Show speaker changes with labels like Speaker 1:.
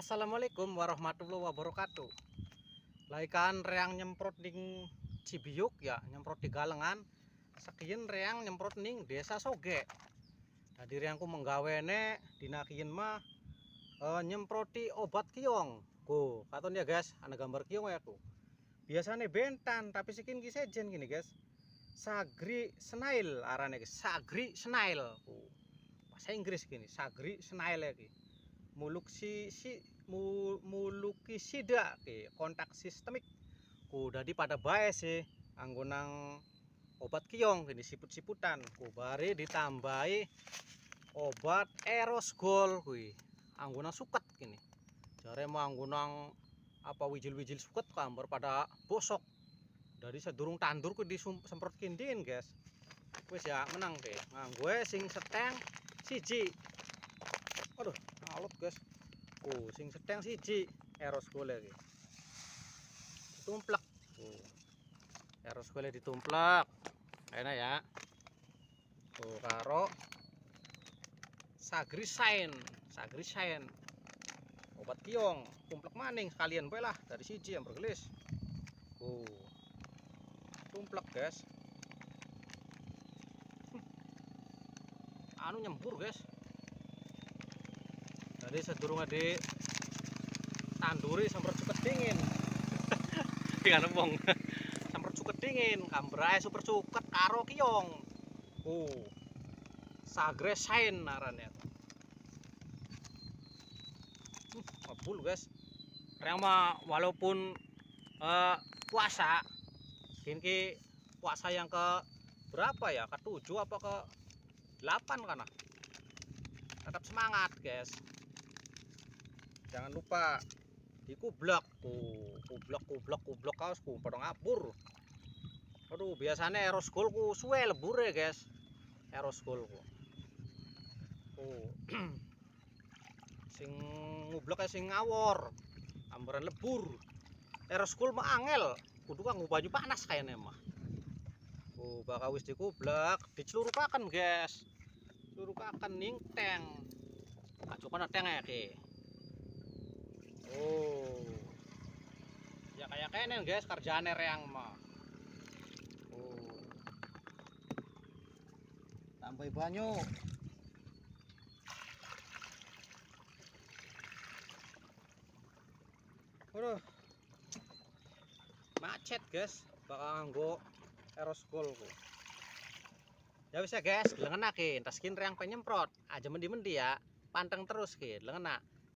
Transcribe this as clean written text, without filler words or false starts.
Speaker 1: Assalamualaikum warahmatullahi wabarakatuh. Laikan reang nyemprot ning Cibiuk ya, nyemprot di Galengan. Sekian reang nyemprot ning Desa Soge. Tadi reangku menggawene dinakian mah nyemproti obat kiong. Ku, katon ya guys, ana gambar kiong ya ku. Biasanya bentan, tapi sekin sejen gini guys. Sagri Snail arane guys, Sagri Snail. Ku. Bahasa Inggris gini, Sagri Snail lagi. Mulukisida ke kontak sistemik ku dadi pada bae sih anggonang obat kiong gini siput-siputan ku bare ditambahi obat Erosgol kuwi anggonang suket gini jare mau anggonang apa wijil-wijil suket kambar pada bosok dari sedurung tandur ku disemprot kindin guys wis ya menang deh nganggo sing seteng siji. Aduh, alot guys. Sing seteng siji Erosgol iki. Ditumplek. Erosgol ditumplek. Enak ya. Karo Sagri Shine. Obat kiong, tumplek maning sekalian bae lah dari siji yang bergelis. Tumplek guys. Anu nyembur guys. Jadi sedurunge di tanduri semprot cuket dingin. Dengan wong. Semprot cuket dingin, kambrae super cuket karo kiong. Sagre Shine arane. Mabul guys. Reang mah walaupun puasa, kini puasa yang ke berapa ya? Ke-7 apa ke-8 kana? Tetap semangat guys. Jangan lupa dikublak kublak kaosku pada ngabur. Aduh biasanya Erosgol ku suwe lebure guys. Erosgol ku sing ngublak sing ngawor ambaran lebur. Erosgol mah angel kudu kanggo banyu panas kayaknya mah. Bakal wis dikublak dicelurukaken guys. Celurukaken ning teng. Acukan teng ya ki. Ya kayak kene guys kerjane reang mah. Tambah banyu. Aduh. Macet guys, bakal nganggo Erosgol ku. Ya bisa guys, lengenak ki, entas kin reang penyemprot. Aja mendi-mendi ya. Panteng terus ki, lengenak.